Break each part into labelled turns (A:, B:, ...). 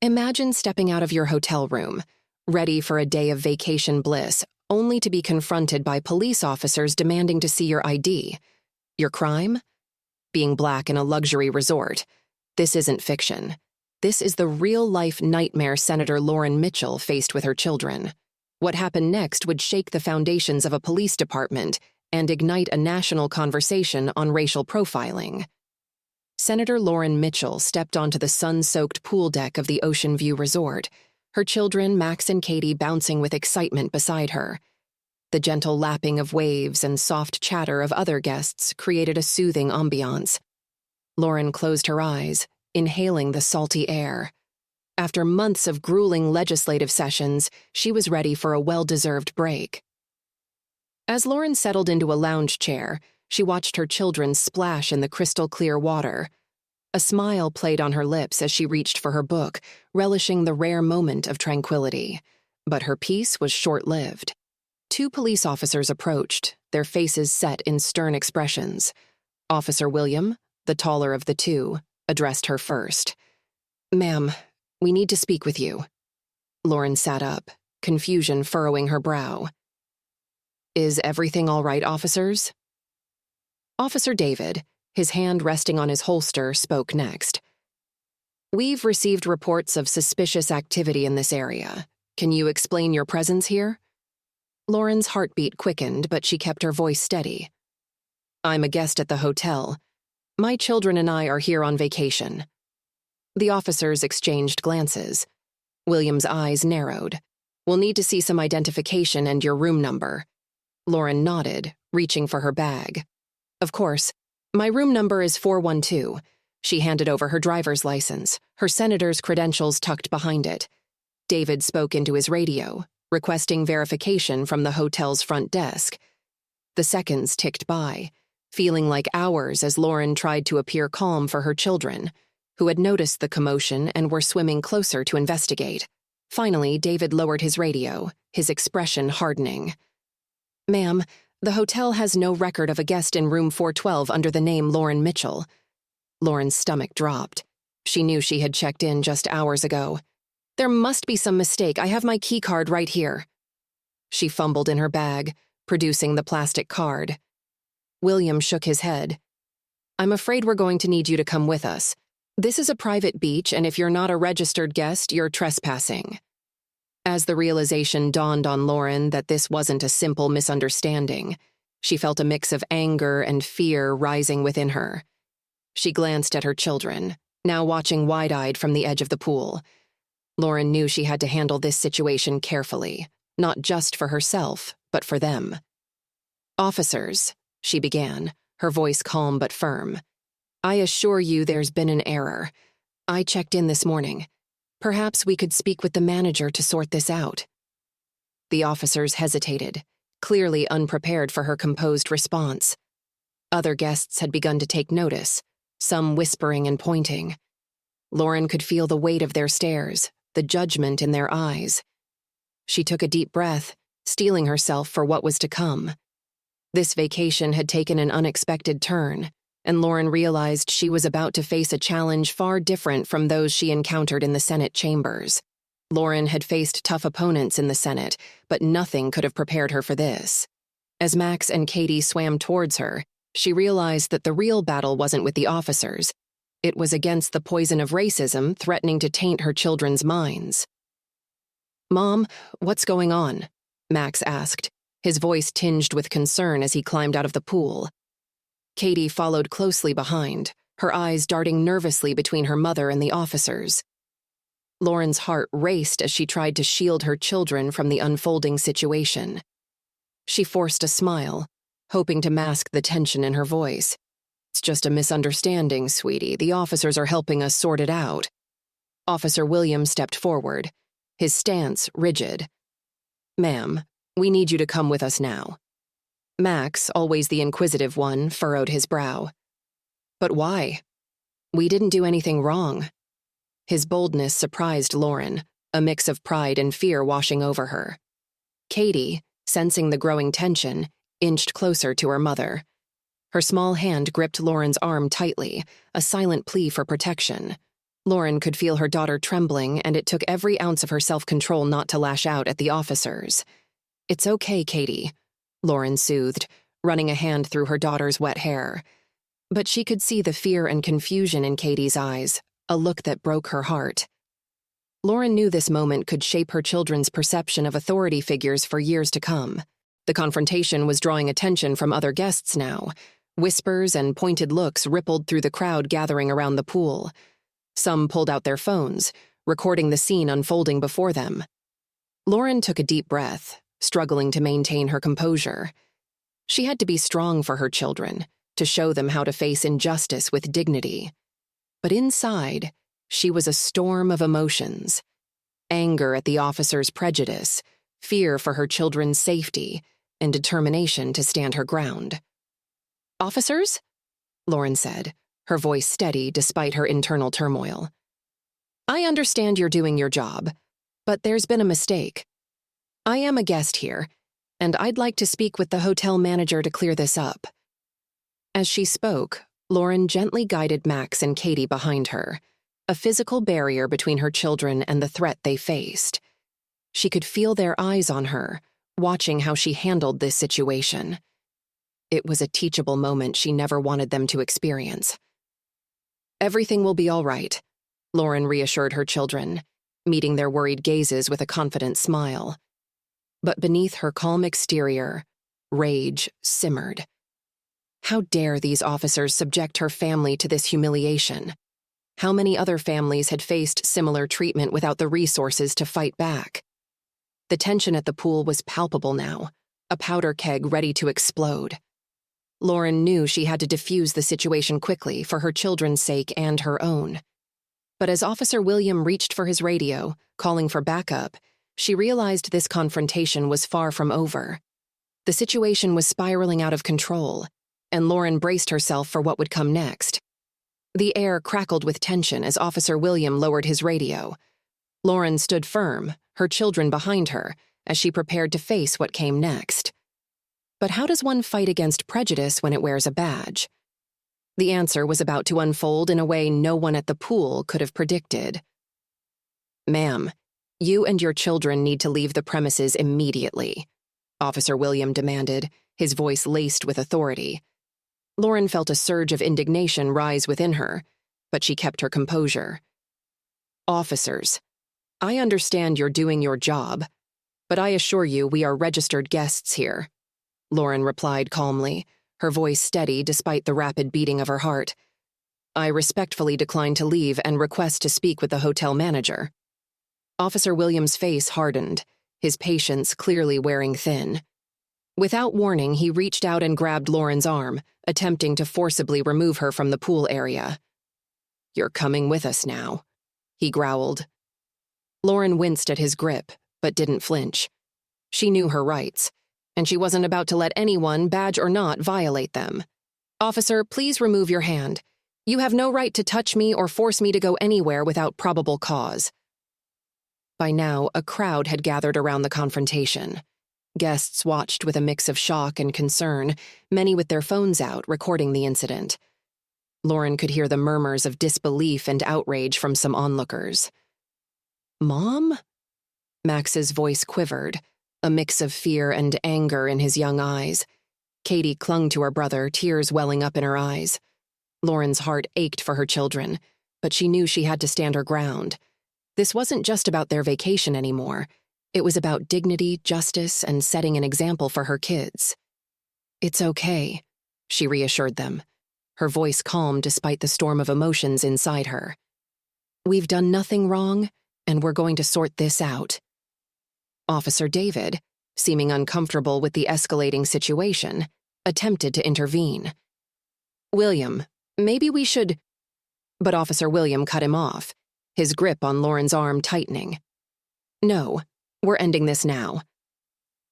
A: Imagine stepping out of your hotel room, ready for a day of vacation bliss, only to be confronted by police officers demanding to see your ID. Your crime? Being black in a luxury resort. This isn't fiction. This is the real-life nightmare Senator Lauren Mitchell faced with her children. What happened next would shake the foundations of a police department and ignite a national conversation on racial profiling. Senator Lauren Mitchell stepped onto the sun-soaked pool deck of the Ocean View Resort, her children, Max and Katie, bouncing with excitement beside her. The gentle lapping of waves and soft chatter of other guests created a soothing ambiance. Lauren closed her eyes, inhaling the salty air. After months of grueling legislative sessions, she was ready for a well-deserved break. As Lauren settled into a lounge chair, she watched her children splash in the crystal-clear water. A smile played on her lips as she reached for her book, relishing the rare moment of tranquility. But her peace was short-lived. Two police officers approached, their faces set in stern expressions. Officer William, the taller of the two, addressed her first. "Ma'am, we need to speak with you." Lauren sat up, confusion furrowing her brow. "Is everything all right, officers?" Officer David, his hand resting on his holster, spoke next. "We've received reports of suspicious activity in this area. Can you explain your presence here?" Lauren's heartbeat quickened, but she kept her voice steady. "I'm a guest at the hotel. My children and I are here on vacation." The officers exchanged glances. William's eyes narrowed. "We'll need to see some identification and your room number." Lauren nodded, reaching for her bag. "Of course. My room number is 412. She handed over her driver's license, her senator's credentials tucked behind it. David spoke into his radio, requesting verification from the hotel's front desk. The seconds ticked by, feeling like hours as Lauren tried to appear calm for her children, who had noticed the commotion and were swimming closer to investigate. Finally, David lowered his radio, his expression hardening. "Ma'am, the hotel has no record of a guest in room 412 under the name Lauren Mitchell." Lauren's stomach dropped. She knew she had checked in just hours ago. "There must be some mistake. I have my key card right here." She fumbled in her bag, producing the plastic card. William shook his head. "I'm afraid we're going to need you to come with us. This is a private beach, and if you're not a registered guest, you're trespassing." As the realization dawned on Lauren that this wasn't a simple misunderstanding, she felt a mix of anger and fear rising within her. She glanced at her children, now watching wide-eyed from the edge of the pool. Lauren knew she had to handle this situation carefully, not just for herself, but for them. "Officers," she began, her voice calm but firm. "I assure you there's been an error. I checked in this morning. Perhaps we could speak with the manager to sort this out." The officers hesitated, clearly unprepared for her composed response. Other guests had begun to take notice, some whispering and pointing. Lauren could feel the weight of their stares, the judgment in their eyes. She took a deep breath, steeling herself for what was to come. This vacation had taken an unexpected turn, and Lauren realized she was about to face a challenge far different from those she encountered in the Senate chambers. Lauren had faced tough opponents in the Senate, but nothing could have prepared her for this. As Max and Katie swam towards her, she realized that the real battle wasn't with the officers. It was against the poison of racism threatening to taint her children's minds. "Mom, what's going on?" Max asked, his voice tinged with concern as he climbed out of the pool. Katie followed closely behind, her eyes darting nervously between her mother and the officers. Lauren's heart raced as she tried to shield her children from the unfolding situation. She forced a smile, hoping to mask the tension in her voice. "It's just a misunderstanding, sweetie. The officers are helping us sort it out." Officer Williams stepped forward, his stance rigid. "Ma'am, we need you to come with us now." Max, always the inquisitive one, furrowed his brow. "But why? We didn't do anything wrong." His boldness surprised Lauren, a mix of pride and fear washing over her. Katie, sensing the growing tension, inched closer to her mother. Her small hand gripped Lauren's arm tightly, a silent plea for protection. Lauren could feel her daughter trembling, and it took every ounce of her self-control not to lash out at the officers. "It's okay, Katie," Lauren soothed, running a hand through her daughter's wet hair. But she could see the fear and confusion in Katie's eyes, a look that broke her heart. Lauren knew this moment could shape her children's perception of authority figures for years to come. The confrontation was drawing attention from other guests now. Whispers and pointed looks rippled through the crowd gathering around the pool. Some pulled out their phones, recording the scene unfolding before them. Lauren took a deep breath, struggling to maintain her composure. She had to be strong for her children, to show them how to face injustice with dignity. But inside, she was a storm of emotions. Anger at the officer's prejudice, fear for her children's safety, and determination to stand her ground. "Officers?" Lauren said, her voice steady despite her internal turmoil. "I understand you're doing your job, but there's been a mistake. I am a guest here, and I'd like to speak with the hotel manager to clear this up." As she spoke, Lauren gently guided Max and Katie behind her, a physical barrier between her children and the threat they faced. She could feel their eyes on her, watching how she handled this situation. It was a teachable moment she never wanted them to experience. "Everything will be all right," Lauren reassured her children, meeting their worried gazes with a confident smile. But beneath her calm exterior, rage simmered. How dare these officers subject her family to this humiliation? How many other families had faced similar treatment without the resources to fight back? The tension at the pool was palpable now, a powder keg ready to explode. Lauren knew she had to defuse the situation quickly for her children's sake and her own. But as Officer William reached for his radio, calling for backup, she realized this confrontation was far from over. The situation was spiraling out of control, and Lauren braced herself for what would come next. The air crackled with tension as Officer William lowered his radio. Lauren stood firm, her children behind her, as she prepared to face what came next. But how does one fight against prejudice when it wears a badge? The answer was about to unfold in a way no one at the pool could have predicted. "Ma'am, you and your children need to leave the premises immediately," Officer William demanded, his voice laced with authority. Lauren felt a surge of indignation rise within her, but she kept her composure. "Officers, I understand you're doing your job, but I assure you we are registered guests here," Lauren replied calmly, her voice steady despite the rapid beating of her heart. "I respectfully decline to leave and request to speak with the hotel manager." Officer Williams' face hardened, his patience clearly wearing thin. Without warning, he reached out and grabbed Lauren's arm, attempting to forcibly remove her from the pool area. "You're coming with us now," he growled. Lauren winced at his grip, but didn't flinch. She knew her rights, and she wasn't about to let anyone, badge or not, violate them. "Officer, please remove your hand. You have no right to touch me or force me to go anywhere without probable cause." By now, a crowd had gathered around the confrontation. Guests watched with a mix of shock and concern, many with their phones out, recording the incident. Lauren could hear the murmurs of disbelief and outrage from some onlookers. "Mom?" Max's voice quivered, a mix of fear and anger in his young eyes. Katie clung to her brother, tears welling up in her eyes. Lauren's heart ached for her children, but she knew she had to stand her ground. This wasn't just about their vacation anymore. It was about dignity, justice, and setting an example for her kids. "It's okay," she reassured them, her voice calm despite the storm of emotions inside her. "We've done nothing wrong, and we're going to sort this out." Officer David, seeming uncomfortable with the escalating situation, attempted to intervene. "William, maybe we should—" But Officer William cut him off, his grip on Lauren's arm tightening. "No, we're ending this now."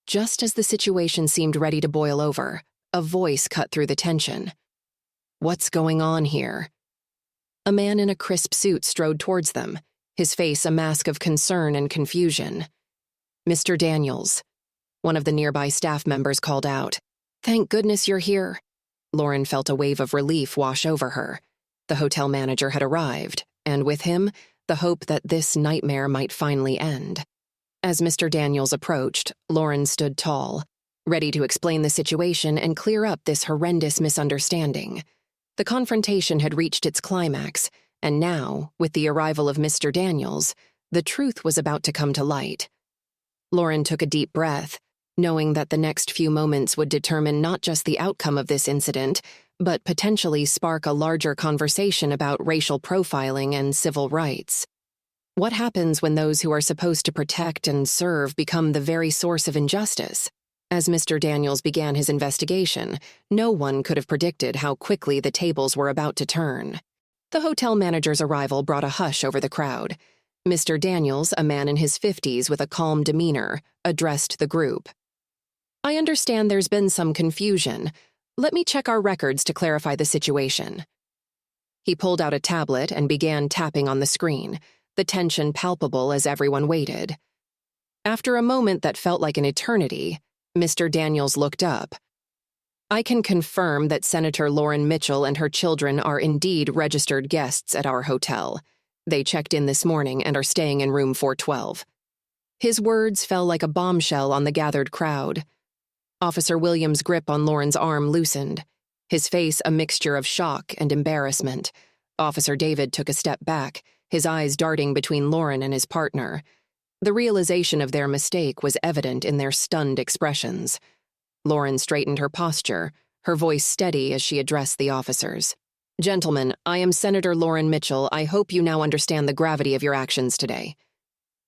A: Just as the situation seemed ready to boil over, a voice cut through the tension. "What's going on here?" A man in a crisp suit strode towards them, his face a mask of concern and confusion. "Mr. Daniels," one of the nearby staff members called out. "Thank goodness you're here." Lauren felt a wave of relief wash over her. The hotel manager had arrived, and with him, the hope that this nightmare might finally end. As Mr. Daniels approached, Lauren stood tall, ready to explain the situation and clear up this horrendous misunderstanding. The confrontation had reached its climax, and now, with the arrival of Mr. Daniels, the truth was about to come to light. Lauren took a deep breath, knowing that the next few moments would determine not just the outcome of this incident, but potentially spark a larger conversation about racial profiling and civil rights. What happens when those who are supposed to protect and serve become the very source of injustice? As Mr. Daniels began his investigation, no one could have predicted how quickly the tables were about to turn. The hotel manager's arrival brought a hush over the crowd. Mr. Daniels, a man in his 50s with a calm demeanor, addressed the group. "I understand there's been some confusion. Let me check our records to clarify the situation." He pulled out a tablet and began tapping on the screen, the tension palpable as everyone waited. After a moment that felt like an eternity, Mr. Daniels looked up. "I can confirm that Senator Lauren Mitchell and her children are indeed registered guests at our hotel. They checked in this morning and are staying in room 412. His words fell like a bombshell on the gathered crowd. Officer Williams' grip on Lauren's arm loosened, his face a mixture of shock and embarrassment. Officer David took a step back, his eyes darting between Lauren and his partner. The realization of their mistake was evident in their stunned expressions. Lauren straightened her posture, her voice steady as she addressed the officers. "Gentlemen, I am Senator Lauren Mitchell. I hope you now understand the gravity of your actions today."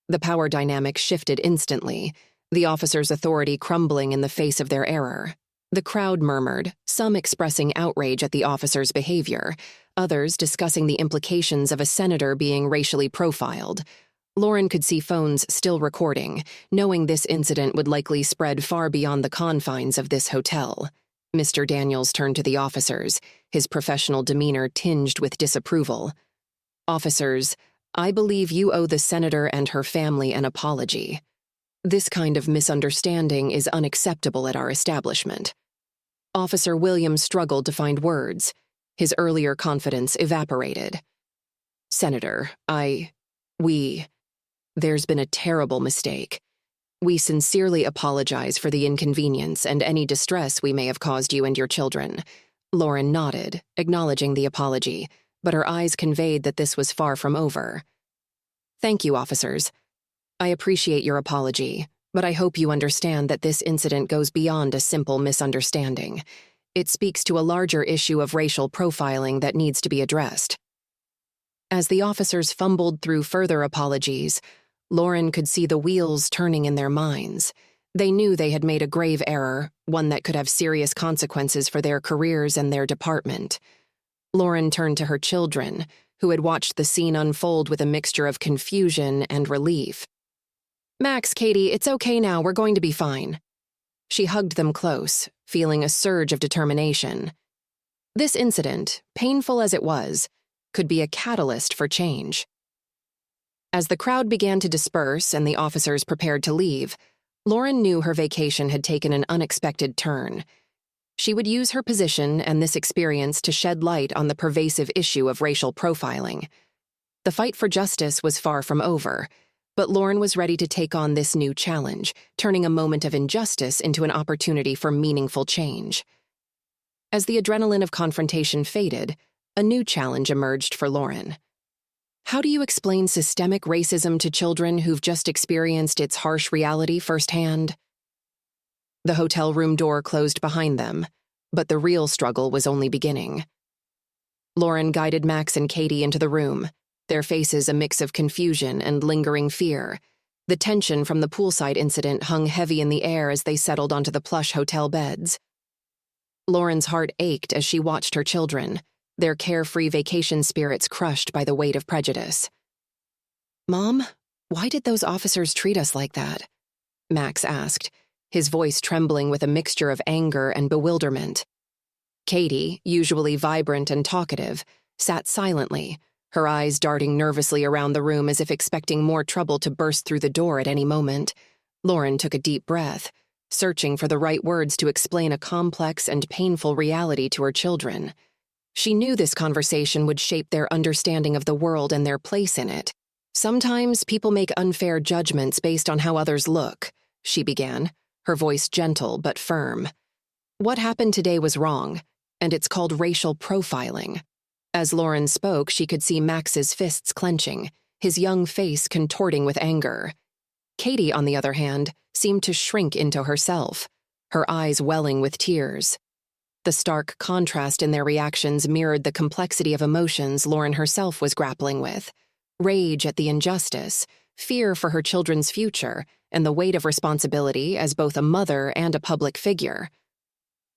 A: The power dynamic shifted instantly, the officers' authority crumbling in the face of their error. The crowd murmured, some expressing outrage at the officers' behavior, others discussing the implications of a senator being racially profiled. Lauren could see phones still recording, knowing this incident would likely spread far beyond the confines of this hotel. Mr. Daniels turned to the officers, his professional demeanor tinged with disapproval. "Officers, I believe you owe the senator and her family an apology. This kind of misunderstanding is unacceptable at our establishment." Officer Williams struggled to find words. His earlier confidence evaporated. "Senator, there's been a terrible mistake. We sincerely apologize for the inconvenience and any distress we may have caused you and your children." Lauren nodded, acknowledging the apology, but her eyes conveyed that this was far from over. "Thank you, officers. I appreciate your apology, but I hope you understand that this incident goes beyond a simple misunderstanding. It speaks to a larger issue of racial profiling that needs to be addressed." As the officers fumbled through further apologies, Lauren could see the wheels turning in their minds. They knew they had made a grave error, one that could have serious consequences for their careers and their department. Lauren turned to her children, who had watched the scene unfold with a mixture of confusion and relief. "Max, Katie, it's okay now, we're going to be fine." She hugged them close, feeling a surge of determination. This incident, painful as it was, could be a catalyst for change. As the crowd began to disperse and the officers prepared to leave, Lauren knew her vacation had taken an unexpected turn. She would use her position and this experience to shed light on the pervasive issue of racial profiling. The fight for justice was far from over, but Lauren was ready to take on this new challenge, turning a moment of injustice into an opportunity for meaningful change. As the adrenaline of confrontation faded, a new challenge emerged for Lauren. How do you explain systemic racism to children who've just experienced its harsh reality firsthand? The hotel room door closed behind them, but the real struggle was only beginning. Lauren guided Max and Katie into the room, their faces a mix of confusion and lingering fear. The tension from the poolside incident hung heavy in the air as they settled onto the plush hotel beds. Lauren's heart ached as she watched her children, their carefree vacation spirits crushed by the weight of prejudice. "Mom, why did those officers treat us like that?" Max asked, his voice trembling with a mixture of anger and bewilderment. Katie, usually vibrant and talkative, sat silently, her eyes darting nervously around the room as if expecting more trouble to burst through the door at any moment. Lauren took a deep breath, searching for the right words to explain a complex and painful reality to her children. She knew this conversation would shape their understanding of the world and their place in it. "Sometimes people make unfair judgments based on how others look," she began, her voice gentle but firm. "What happened today was wrong, and it's called racial profiling." As Lauren spoke, she could see Max's fists clenching, his young face contorting with anger. Katie, on the other hand, seemed to shrink into herself, her eyes welling with tears. The stark contrast in their reactions mirrored the complexity of emotions Lauren herself was grappling with: rage at the injustice, fear for her children's future, and the weight of responsibility as both a mother and a public figure.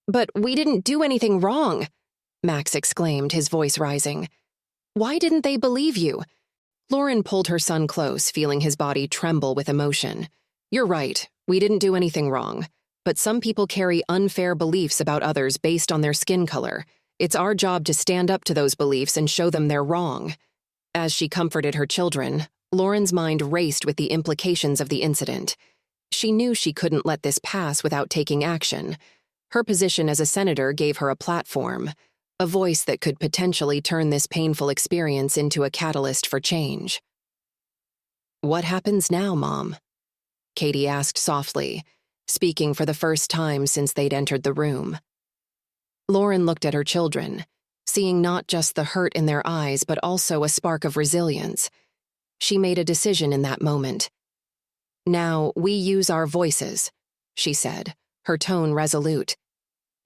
A: "But we didn't do anything wrong," Max exclaimed, his voice rising. "Why didn't they believe you?" Lauren pulled her son close, feeling his body tremble with emotion. "You're right, we didn't do anything wrong. But some people carry unfair beliefs about others based on their skin color. It's our job to stand up to those beliefs and show them they're wrong." As she comforted her children, Lauren's mind raced with the implications of the incident. She knew she couldn't let this pass without taking action. Her position as a senator gave her a platform, a voice that could potentially turn this painful experience into a catalyst for change. "What happens now, Mom?" Katie asked softly, speaking for the first time since they'd entered the room. Lauren looked at her children, seeing not just the hurt in their eyes but also a spark of resilience. She made a decision in that moment. "Now, we use our voices," she said, her tone resolute.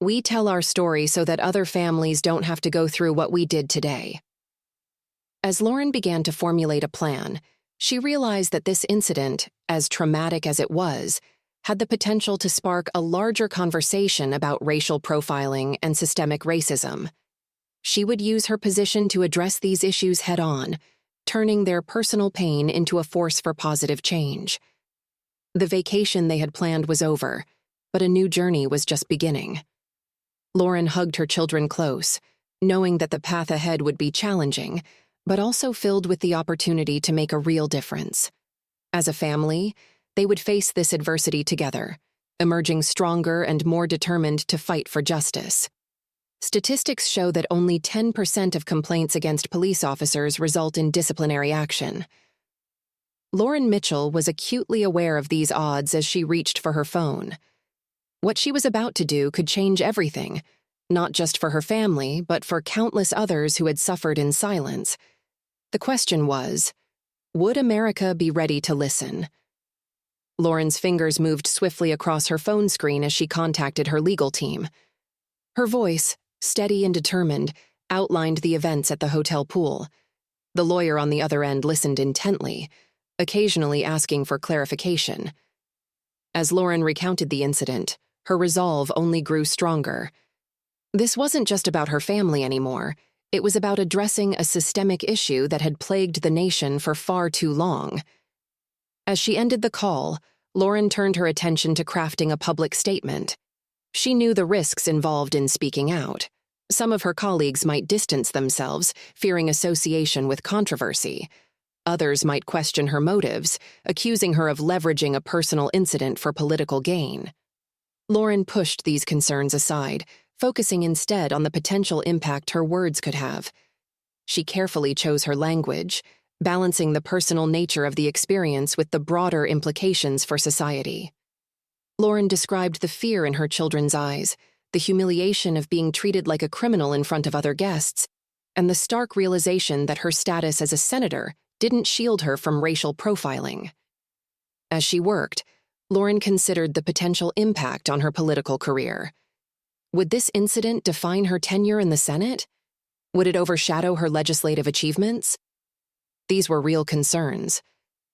A: "We tell our story so that other families don't have to go through what we did today." As Lauren began to formulate a plan, she realized that this incident, as traumatic as it was, had the potential to spark a larger conversation about racial profiling and systemic racism. She would use her position to address these issues head-on, turning their personal pain into a force for positive change. The vacation they had planned was over, but a new journey was just beginning. Lauren hugged her children close, knowing that the path ahead would be challenging, but also filled with the opportunity to make a real difference. As a family, they would face this adversity together, emerging stronger and more determined to fight for justice. Statistics show that only 10% of complaints against police officers result in disciplinary action. Lauren Mitchell was acutely aware of these odds as she reached for her phone. What she was about to do could change everything, not just for her family, but for countless others who had suffered in silence. The question was, would America be ready to listen? Lauren's fingers moved swiftly across her phone screen as she contacted her legal team. Her voice, steady and determined, outlined the events at the hotel pool. The lawyer on the other end listened intently, occasionally asking for clarification. As Lauren recounted the incident, her resolve only grew stronger. This wasn't just about her family anymore. It was about addressing a systemic issue that had plagued the nation for far too long. As she ended the call, Lauren turned her attention to crafting a public statement. She knew the risks involved in speaking out. Some of her colleagues might distance themselves, fearing association with controversy. Others might question her motives, accusing her of leveraging a personal incident for political gain. Lauren pushed these concerns aside, focusing instead on the potential impact her words could have. She carefully chose her language, balancing the personal nature of the experience with the broader implications for society. Lauren described the fear in her children's eyes, the humiliation of being treated like a criminal in front of other guests, and the stark realization that her status as a senator didn't shield her from racial profiling. As she worked, Lauren considered the potential impact on her political career. Would this incident define her tenure in the Senate? Would it overshadow her legislative achievements? These were real concerns,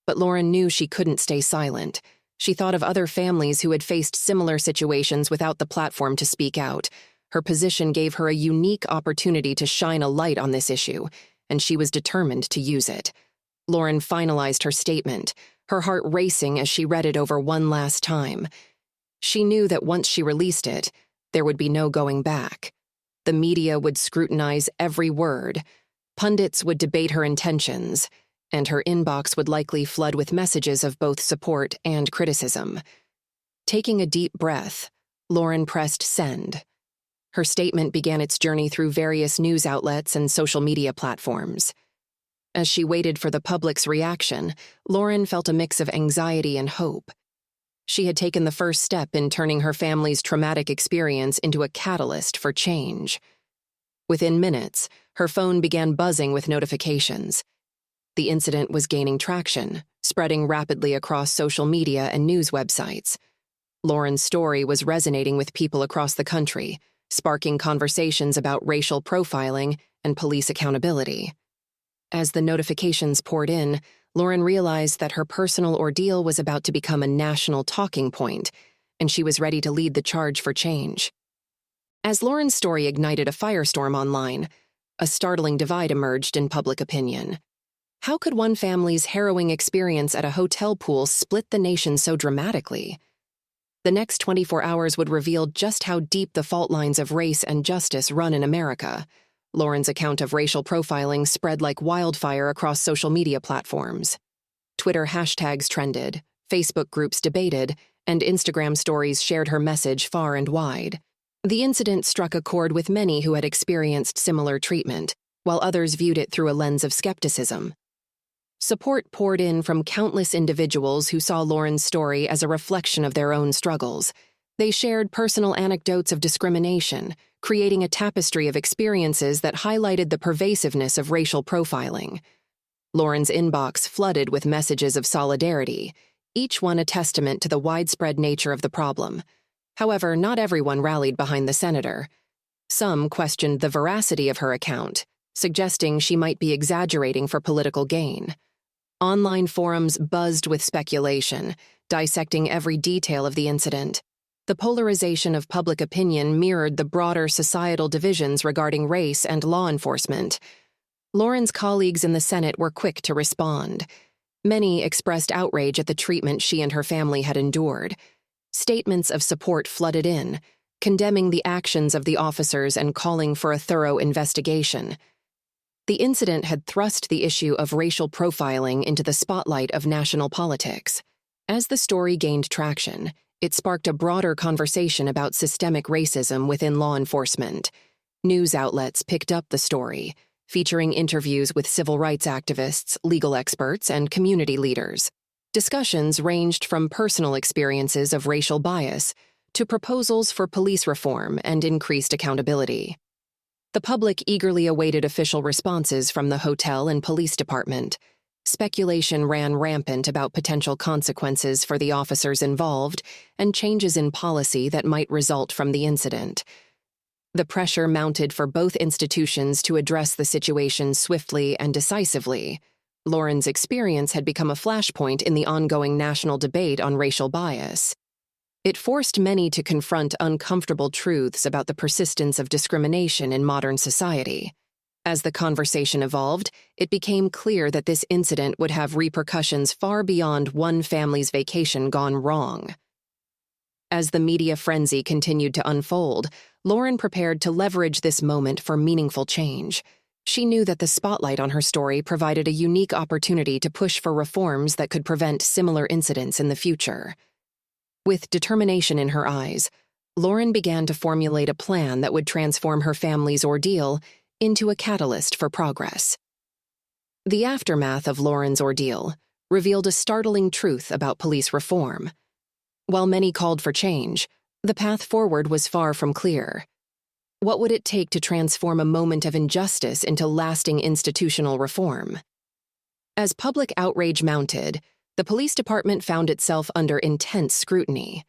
A: but Lauren knew she couldn't stay silent. She thought of other families who had faced similar situations without the platform to speak out. Her position gave her a unique opportunity to shine a light on this issue, and she was determined to use it. Lauren finalized her statement, her heart racing as she read it over one last time. She knew that once she released it, there would be no going back. The media would scrutinize every word. Pundits would debate her intentions, and her inbox would likely flood with messages of both support and criticism. Taking a deep breath, Lauren pressed send. Her statement began its journey through various news outlets and social media platforms. As she waited for the public's reaction, Lauren felt a mix of anxiety and hope. She had taken the first step in turning her family's traumatic experience into a catalyst for change. Within minutes, her phone began buzzing with notifications. The incident was gaining traction, spreading rapidly across social media and news websites. Lauren's story was resonating with people across the country, sparking conversations about racial profiling and police accountability. As the notifications poured in, Lauren realized that her personal ordeal was about to become a national talking point, and she was ready to lead the charge for change. As Lauren's story ignited a firestorm online, a startling divide emerged in public opinion. How could one family's harrowing experience at a hotel pool split the nation so dramatically? The next 24 hours would reveal just how deep the fault lines of race and justice run in America. Lauren's account of racial profiling spread like wildfire across social media platforms. Twitter hashtags trended, Facebook groups debated, and Instagram stories shared her message far and wide. The incident struck a chord with many who had experienced similar treatment, while others viewed it through a lens of skepticism. Support poured in from countless individuals who saw Lauren's story as a reflection of their own struggles. They shared personal anecdotes of discrimination, creating a tapestry of experiences that highlighted the pervasiveness of racial profiling. Lauren's inbox flooded with messages of solidarity, each one a testament to the widespread nature of the problem. However, not everyone rallied behind the senator. Some questioned the veracity of her account, suggesting she might be exaggerating for political gain. Online forums buzzed with speculation, dissecting every detail of the incident. The polarization of public opinion mirrored the broader societal divisions regarding race and law enforcement. Lauren's colleagues in the Senate were quick to respond. Many expressed outrage at the treatment she and her family had endured. Statements of support flooded in, condemning the actions of the officers and calling for a thorough investigation. The incident had thrust the issue of racial profiling into the spotlight of national politics. As the story gained traction, it sparked a broader conversation about systemic racism within law enforcement. News outlets picked up the story, featuring interviews with civil rights activists, legal experts, and community leaders. Discussions ranged from personal experiences of racial bias to proposals for police reform and increased accountability. The public eagerly awaited official responses from the hotel and police department. Speculation ran rampant about potential consequences for the officers involved and changes in policy that might result from the incident. The pressure mounted for both institutions to address the situation swiftly and decisively. Lauren's experience had become a flashpoint in the ongoing national debate on racial bias. It forced many to confront uncomfortable truths about the persistence of discrimination in modern society. As the conversation evolved, it became clear that this incident would have repercussions far beyond one family's vacation gone wrong. As the media frenzy continued to unfold, Lauren prepared to leverage this moment for meaningful change. She knew that the spotlight on her story provided a unique opportunity to push for reforms that could prevent similar incidents in the future. With determination in her eyes, Lauren began to formulate a plan that would transform her family's ordeal into a catalyst for progress. The aftermath of Lauren's ordeal revealed a startling truth about police reform. While many called for change, the path forward was far from clear. What would it take to transform a moment of injustice into lasting institutional reform? As public outrage mounted, the police department found itself under intense scrutiny.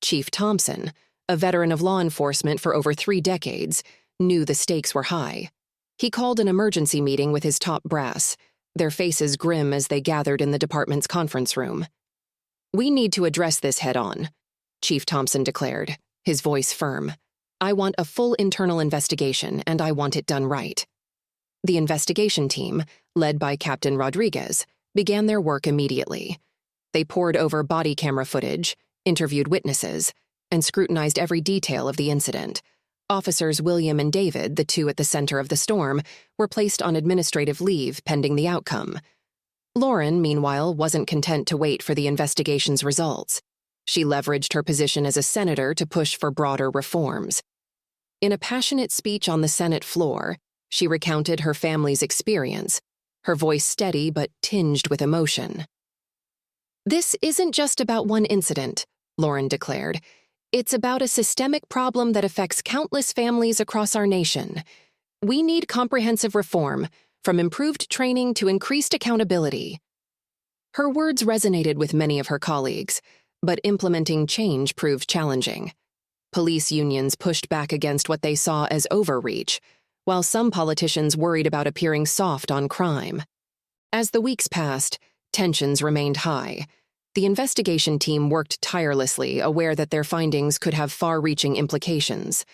A: Chief Thompson, a veteran of law enforcement for over 3 decades, knew the stakes were high. He called an emergency meeting with his top brass, their faces grim as they gathered in the department's conference room. "We need to address this head-on," Chief Thompson declared, his voice firm. "I want a full internal investigation, and I want it done right." The investigation team, led by Captain Rodriguez, began their work immediately. They pored over body camera footage, interviewed witnesses, and scrutinized every detail of the incident. Officers William and David, the two at the center of the storm, were placed on administrative leave pending the outcome. Lauren, meanwhile, wasn't content to wait for the investigation's results. She leveraged her position as a senator to push for broader reforms. In a passionate speech on the Senate floor, she recounted her family's experience, her voice steady but tinged with emotion. "This isn't just about one incident," Lauren declared. "It's about a systemic problem that affects countless families across our nation. We need comprehensive reform, from improved training to increased accountability." Her words resonated with many of her colleagues, but implementing change proved challenging. Police unions pushed back against what they saw as overreach, while some politicians worried about appearing soft on crime. As the weeks passed, tensions remained high. The investigation team worked tirelessly, aware that their findings could have far-reaching implications.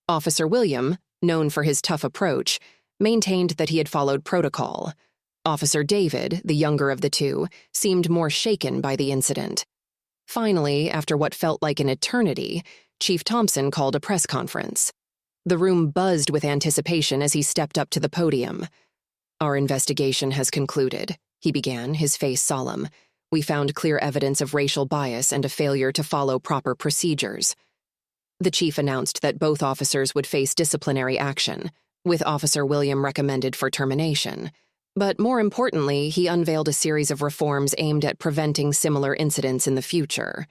A: Officer William, known for his tough approach, maintained that he had followed protocol. Officer David, the younger of the two, seemed more shaken by the incident. Finally, after what felt like an eternity, Chief Thompson called a press conference. The room buzzed with anticipation as he stepped up to the podium. "Our investigation has concluded," he began, his face solemn. "We found clear evidence of racial bias and a failure to follow proper procedures." The chief announced that both officers would face disciplinary action, with Officer William recommended for termination. But more importantly, he unveiled a series of reforms aimed at preventing similar incidents in the future.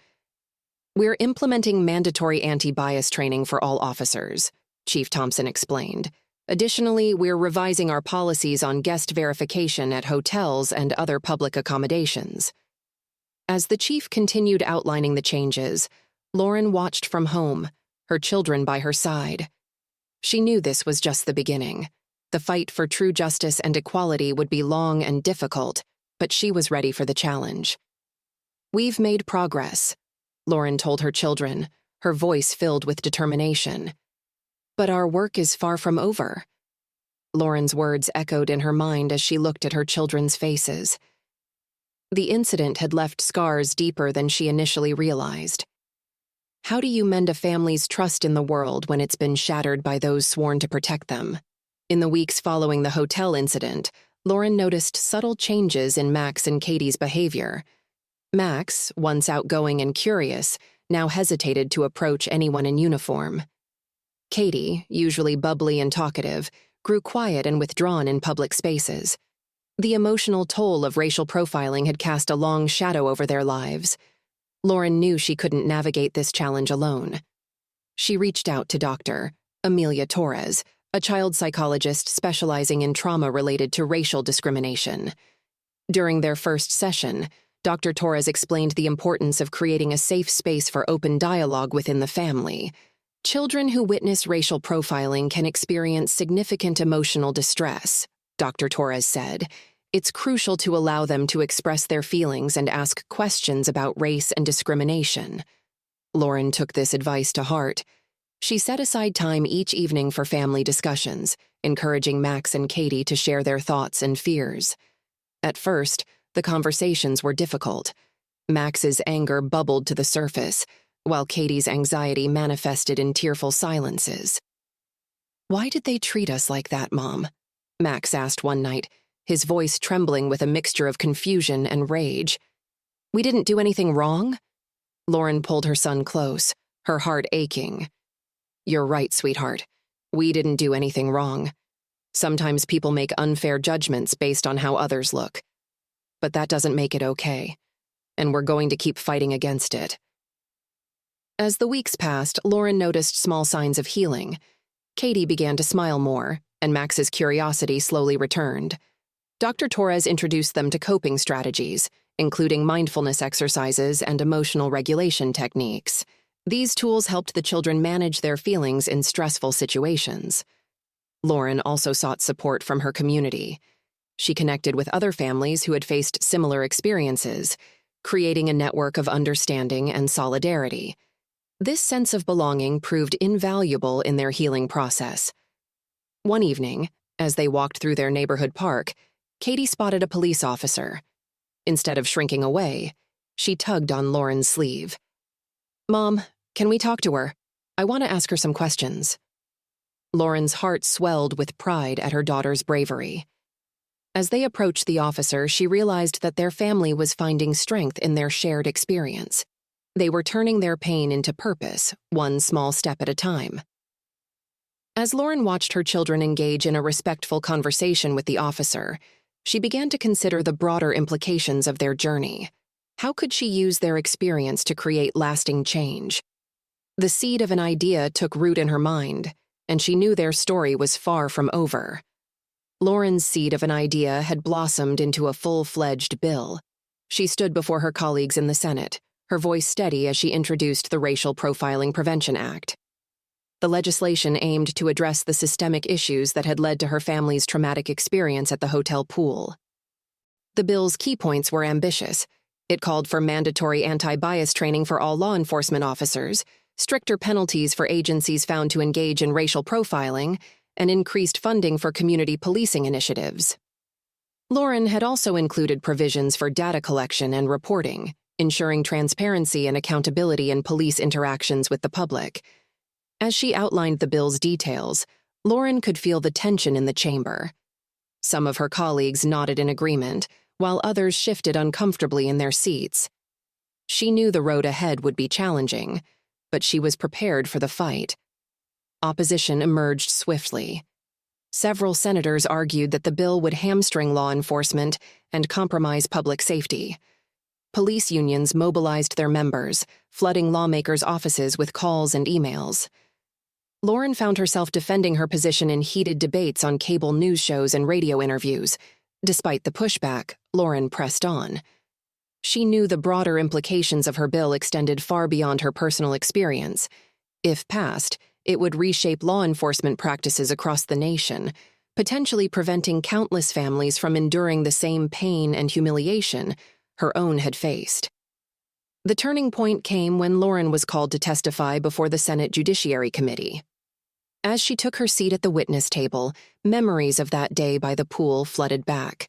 A: "We're implementing mandatory anti-bias training for all officers," Chief Thompson explained. "Additionally, we're revising our policies on guest verification at hotels and other public accommodations." As the chief continued outlining the changes, Lauren watched from home, her children by her side. She knew this was just the beginning. The fight for true justice and equality would be long and difficult, but she was ready for the challenge. "We've made progress," Lauren told her children, her voice filled with determination. "But our work is far from over." Lauren's words echoed in her mind as she looked at her children's faces. The incident had left scars deeper than she initially realized. How do you mend a family's trust in the world when it's been shattered by those sworn to protect them? In the weeks following the hotel incident, Lauren noticed subtle changes in Max and Katie's behavior. Max, once outgoing and curious, now hesitated to approach anyone in uniform. Katie, usually bubbly and talkative, grew quiet and withdrawn in public spaces. The emotional toll of racial profiling had cast a long shadow over their lives. Lauren knew she couldn't navigate this challenge alone. She reached out to Dr. Amelia Torres, a child psychologist specializing in trauma related to racial discrimination. During their first session, Dr. Torres explained the importance of creating a safe space for open dialogue within the family. Children who witness racial profiling can experience significant emotional distress, Dr. Torres said. It's crucial to allow them to express their feelings and ask questions about race and discrimination. Lauren took this advice to heart. She set aside time each evening for family discussions, encouraging Max and Katie to share their thoughts and fears. At first, the conversations were difficult. Max's anger bubbled to the surface, while Katie's anxiety manifested in tearful silences. "Why did they treat us like that, Mom?" Max asked one night, his voice trembling with a mixture of confusion and rage. "We didn't do anything wrong?" Lauren pulled her son close, her heart aching. "You're right, sweetheart. We didn't do anything wrong. Sometimes people make unfair judgments based on how others look. But that doesn't make it okay, and we're going to keep fighting against it." As the weeks passed, Lauren noticed small signs of healing. Katie began to smile more, and Max's curiosity slowly returned. Dr. Torres introduced them to coping strategies, including mindfulness exercises and emotional regulation techniques. These tools helped the children manage their feelings in stressful situations. Lauren also sought support from her community. She connected with other families who had faced similar experiences, creating a network of understanding and solidarity. This sense of belonging proved invaluable in their healing process. One evening, as they walked through their neighborhood park, Katie spotted a police officer. Instead of shrinking away, she tugged on Lauren's sleeve. "Mom, can we talk to her? I want to ask her some questions." Lauren's heart swelled with pride at her daughter's bravery. As they approached the officer, she realized that their family was finding strength in their shared experience. They were turning their pain into purpose, one small step at a time. As Lauren watched her children engage in a respectful conversation with the officer, she began to consider the broader implications of their journey. How could she use their experience to create lasting change? The seed of an idea took root in her mind, and she knew their story was far from over. Lauren's seed of an idea had blossomed into a full-fledged bill. She stood before her colleagues in the Senate, her voice steady as she introduced the Racial Profiling Prevention Act. The legislation aimed to address the systemic issues that had led to her family's traumatic experience at the hotel pool. The bill's key points were ambitious. It called for mandatory anti-bias training for all law enforcement officers, stricter penalties for agencies found to engage in racial profiling, and increased funding for community policing initiatives. Lauren had also included provisions for data collection and reporting, ensuring transparency and accountability in police interactions with the public. As she outlined the bill's details, Lauren could feel the tension in the chamber. Some of her colleagues nodded in agreement, while others shifted uncomfortably in their seats. She knew the road ahead would be challenging, but she was prepared for the fight. Opposition emerged swiftly. Several senators argued that the bill would hamstring law enforcement and compromise public safety. Police unions mobilized their members, flooding lawmakers' offices with calls and emails. Lauren found herself defending her position in heated debates on cable news shows and radio interviews. Despite the pushback, Lauren pressed on. She knew the broader implications of her bill extended far beyond her personal experience. If passed, it would reshape law enforcement practices across the nation, potentially preventing countless families from enduring the same pain and humiliation her own had faced. The turning point came when Lauren was called to testify before the Senate Judiciary Committee. As she took her seat at the witness table, memories of that day by the pool flooded back.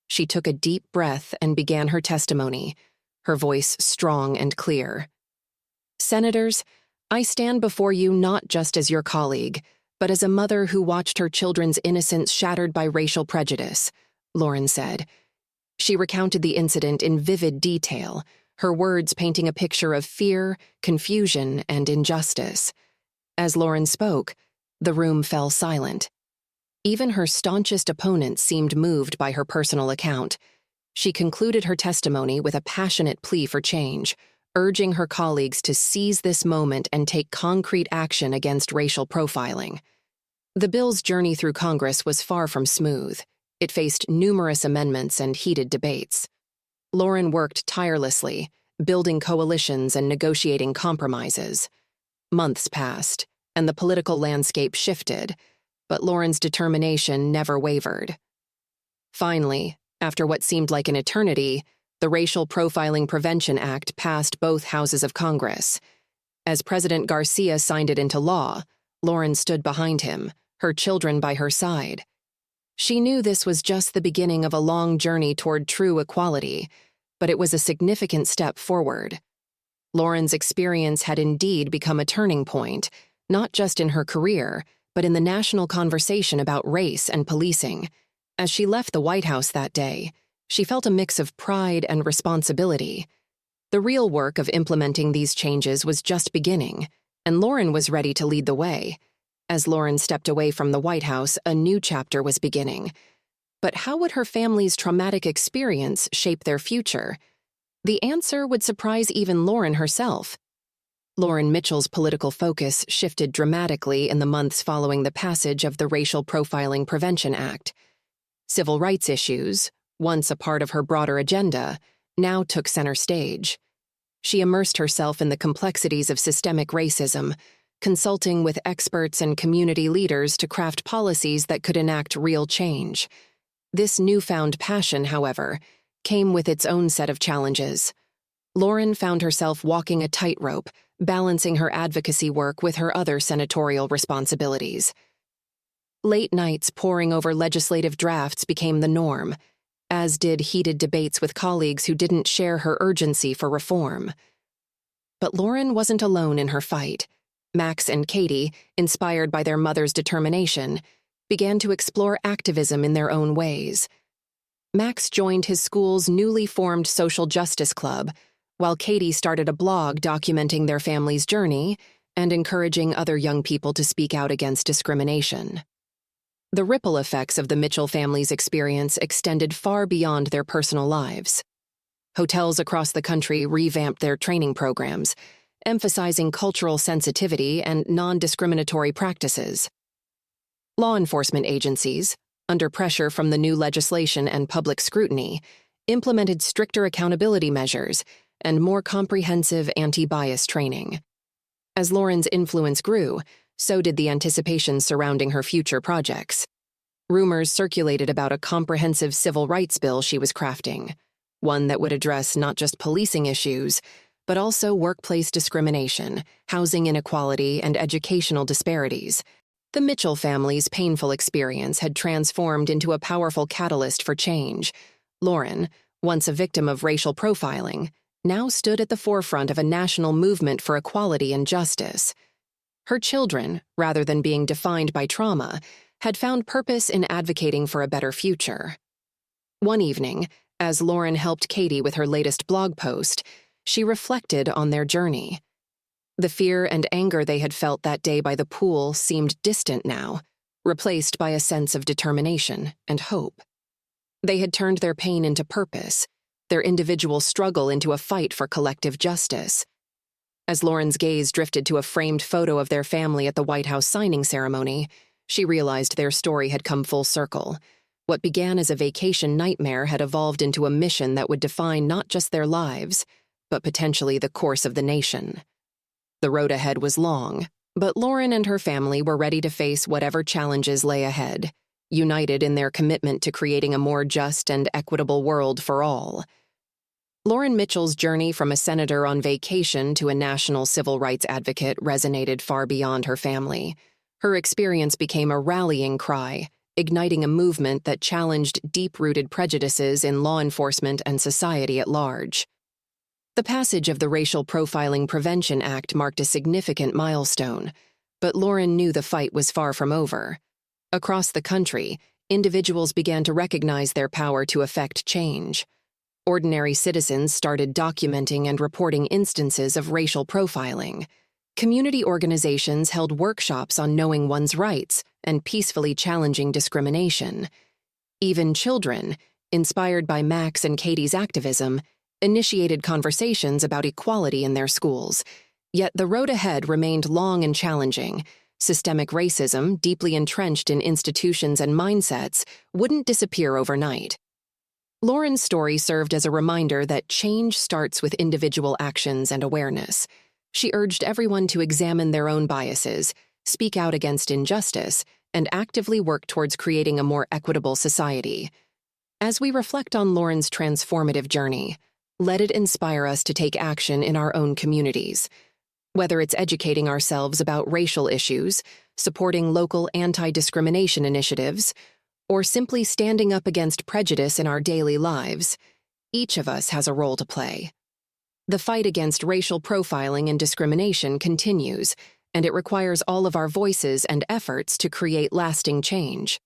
A: She took a deep breath and began her testimony, her voice strong and clear. "Senators, I stand before you not just as your colleague, but as a mother who watched her children's innocence shattered by racial prejudice," Lauren said. She recounted the incident in vivid detail, her words painting a picture of fear, confusion, and injustice. As Lauren spoke, the room fell silent. Even her staunchest opponents seemed moved by her personal account. She concluded her testimony with a passionate plea for change, urging her colleagues to seize this moment and take concrete action against racial profiling. The bill's journey through Congress was far from smooth. It faced numerous amendments and heated debates. Lauren worked tirelessly, building coalitions and negotiating compromises. Months passed, and the political landscape shifted, but Lauren's determination never wavered. Finally, after what seemed like an eternity, the Racial Profiling Prevention Act passed both houses of Congress. As President Garcia signed it into law, Lauren stood behind him, her children by her side. She knew this was just the beginning of a long journey toward true equality, but it was a significant step forward. Lauren's experience had indeed become a turning point, not just in her career, but in the national conversation about race and policing. As she left the White House that day, she felt a mix of pride and responsibility. The real work of implementing these changes was just beginning, and Lauren was ready to lead the way. As Lauren stepped away from the White House, a new chapter was beginning. But how would her family's traumatic experience shape their future? The answer would surprise even Lauren herself. Lauren Mitchell's political focus shifted dramatically in the months following the passage of the Racial Profiling Prevention Act. Civil rights issues, once a part of her broader agenda, now took center stage. She immersed herself in the complexities of systemic racism, consulting with experts and community leaders to craft policies that could enact real change. This newfound passion, however, came with its own set of challenges. Lauren found herself walking a tightrope, balancing her advocacy work with her other senatorial responsibilities. Late nights poring over legislative drafts became the norm, as did heated debates with colleagues who didn't share her urgency for reform. But Lauren wasn't alone in her fight. Max and Katie, inspired by their mother's determination, began to explore activism in their own ways. Max joined his school's newly formed social justice club, while Katie started a blog documenting their family's journey and encouraging other young people to speak out against discrimination. The ripple effects of the Mitchell family's experience extended far beyond their personal lives. Hotels across the country revamped their training programs, emphasizing cultural sensitivity and non-discriminatory practices. Law enforcement agencies, under pressure from the new legislation and public scrutiny, implemented stricter accountability measures and more comprehensive anti-bias training. As Lauren's influence grew, so did the anticipation surrounding her future projects. Rumors circulated about a comprehensive civil rights bill she was crafting, one that would address not just policing issues, but also workplace discrimination, housing inequality, and educational disparities. The Mitchell family's painful experience had transformed into a powerful catalyst for change. Lauren, once a victim of racial profiling, now stood at the forefront of a national movement for equality and justice. Her children, rather than being defined by trauma, had found purpose in advocating for a better future. One evening, as Lauren helped Katie with her latest blog post, she reflected on their journey. The fear and anger they had felt that day by the pool seemed distant now, replaced by a sense of determination and hope. They had turned their pain into purpose, their individual struggle into a fight for collective justice. As Lauren's gaze drifted to a framed photo of their family at the White House signing ceremony, she realized their story had come full circle. What began as a vacation nightmare had evolved into a mission that would define not just their lives, but potentially the course of the nation. The road ahead was long, but Lauren and her family were ready to face whatever challenges lay ahead, united in their commitment to creating a more just and equitable world for all. Lauren Mitchell's journey from a senator on vacation to a national civil rights advocate resonated far beyond her family. Her experience became a rallying cry, igniting a movement that challenged deep-rooted prejudices in law enforcement and society at large. The passage of the Racial Profiling Prevention Act marked a significant milestone, but Lauren knew the fight was far from over. Across the country, individuals began to recognize their power to effect change. Ordinary citizens started documenting and reporting instances of racial profiling. Community organizations held workshops on knowing one's rights and peacefully challenging discrimination. Even children, inspired by Max and Katie's activism, initiated conversations about equality in their schools. Yet the road ahead remained long and challenging. Systemic racism, deeply entrenched in institutions and mindsets, wouldn't disappear overnight. Lauren's story served as a reminder that change starts with individual actions and awareness. She urged everyone to examine their own biases, speak out against injustice, and actively work towards creating a more equitable society. As we reflect on Lauren's transformative journey, let it inspire us to take action in our own communities. Whether it's educating ourselves about racial issues, supporting local anti-discrimination initiatives, or simply standing up against prejudice in our daily lives, each of us has a role to play. The fight against racial profiling and discrimination continues, and it requires all of our voices and efforts to create lasting change.